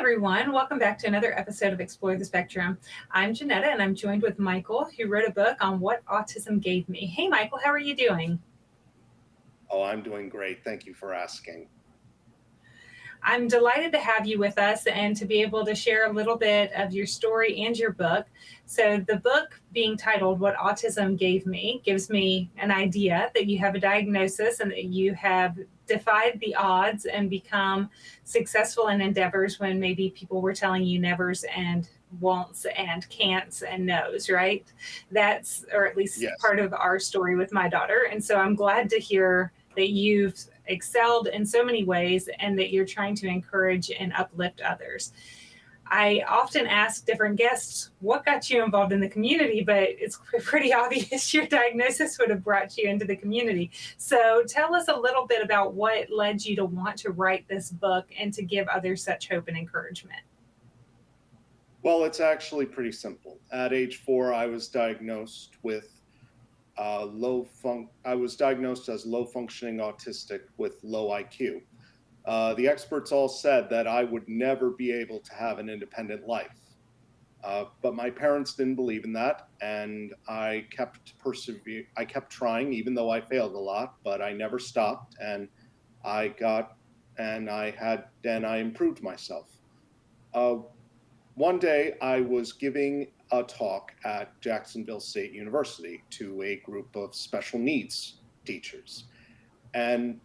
everyone. Welcome back to another episode of Explore the Spectrum. I'm Jeanetta, and I'm joined with Michael, who wrote a book on what autism gave me. Hey, Michael, how are you doing? Oh, I'm doing great. Thank you for asking. I'm delighted to have you with us and to be able to share a little bit of your story and your book. So, the book being titled What Autism Gave Me gives me an idea that you have a diagnosis and that you have defied the odds and become successful in endeavors when maybe people were telling you nevers and won'ts and can'ts and no's, right? That's, or at least Yes. part of our story with my daughter. And so I'm glad to hear that you've excelled in so many ways and that you're trying to encourage and uplift others. I often ask different guests, what got you involved in the community? But it's pretty obvious your diagnosis would have brought you into the community. So tell us a little bit about what led you to want to write this book and to give others such hope and encouragement. Well, it's actually pretty simple. At age 4, I was diagnosed with I was diagnosed as low functioning autistic with low IQ. The experts all said that I would never be able to have an independent life. But my parents didn't believe in that, and I kept I kept trying, even though I failed a lot, but I never stopped, and I got, and I improved myself. Uh, One day I was giving a talk at Jacksonville State University to a group of special needs teachers. And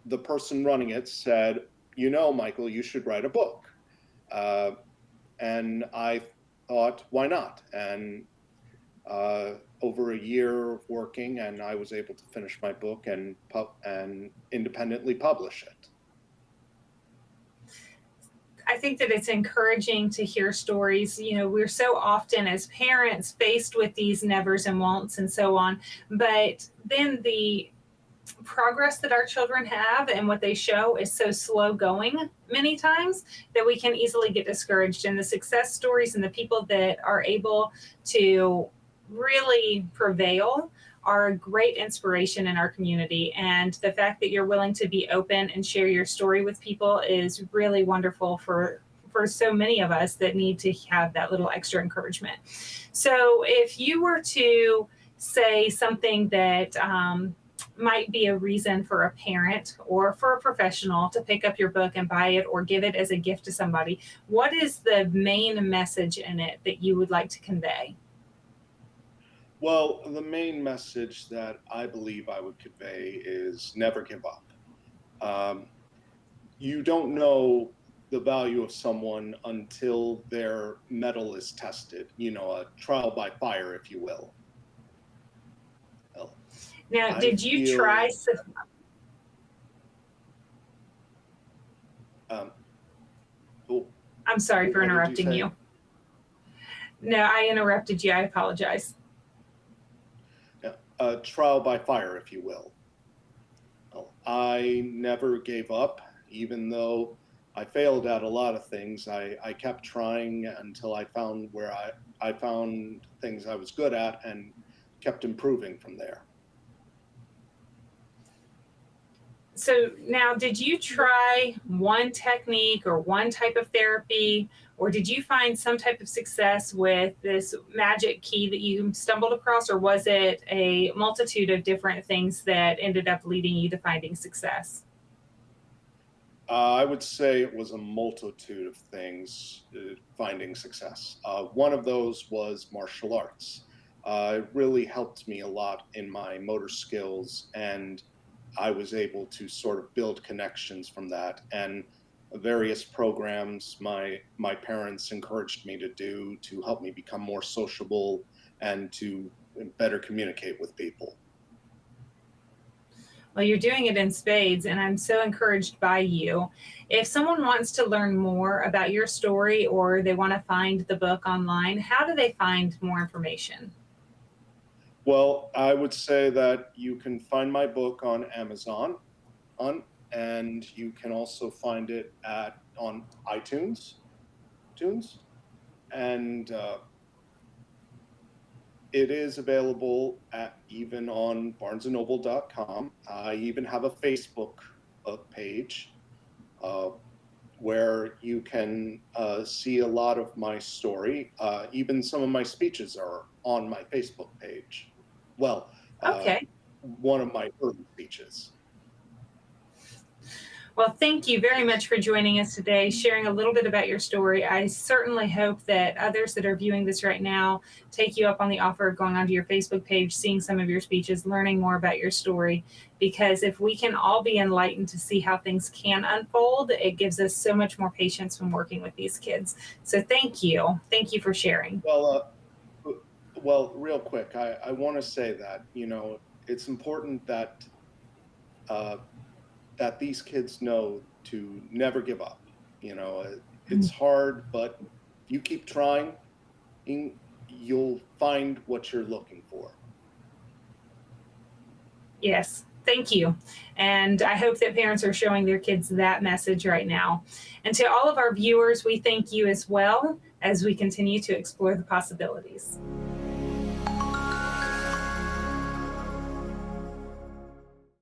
the person running it said, Michael, you should write a book. Uh, and I thought, why not? And over a year of working, and I was able to finish my book and independently publish it. I think that it's encouraging to hear stories. You know, we're so often as parents faced with these nevers and won'ts and so on, but then the progress that our children have and what they show is so slow going many times that we can easily get discouraged. And the success stories and the people that are able to really prevail are a great inspiration in our community. And the fact that you're willing to be open and share your story with people is really wonderful for so many of us that need to have that little extra encouragement. So if you were to say something that might be a reason for a parent or for a professional to pick up your book and buy it or give it as a gift to somebody, what is the main message in it that you would like to convey? Well, the main message that I believe I would convey is never give up. Um, you don't know the value of someone until their mettle is tested, a trial by fire, if you will. Well, Now, I did you try? feel, um, oh, I'm sorry for what did you interrupting say? you. No, I interrupted you. I apologize. Yeah, trial by fire, if you will. Well, I never gave up, even though I failed at a lot of things. I kept trying until I found I found things I was good at and kept improving from there. So now, did you try one technique or one type of therapy, or did you find some type of success with this magic key that you stumbled across, or was it a multitude of different things that ended up leading you to finding success? I would say it was a multitude of things finding success. One of those was martial arts. It really helped me a lot in my motor skills, and I was able to sort of build connections from that. And various programs my parents encouraged me to do to help me become more sociable and to better communicate with people. Well, you're doing it in spades, and I'm so encouraged by you. If someone wants to learn more about your story or they want to find the book online, how do they find more information? Well, I would say that you can find my book on Amazon, on, and you can also find it on iTunes, and it is available even on barnesandnoble.com. I even have a Facebook page uh, where you can see a lot of my story. Even some of my speeches are on my Facebook page. Well, Okay. one of my early speeches. Well, thank you very much for joining us today, sharing a little bit about your story. I certainly hope that others that are viewing this right now take you up on the offer of going onto your Facebook page, seeing some of your speeches, learning more about your story. Because if we can all be enlightened to see how things can unfold, it gives us so much more patience when working with these kids. So thank you. Thank you for sharing. Well, real quick, I want to say that, it's important uh, that these kids know to never give up. It's hard, but you keep trying, you'll find what you're looking for. Yes, thank you. And I hope that parents are showing their kids that message right now. And to all of our viewers, we thank you as well as we continue to explore the possibilities.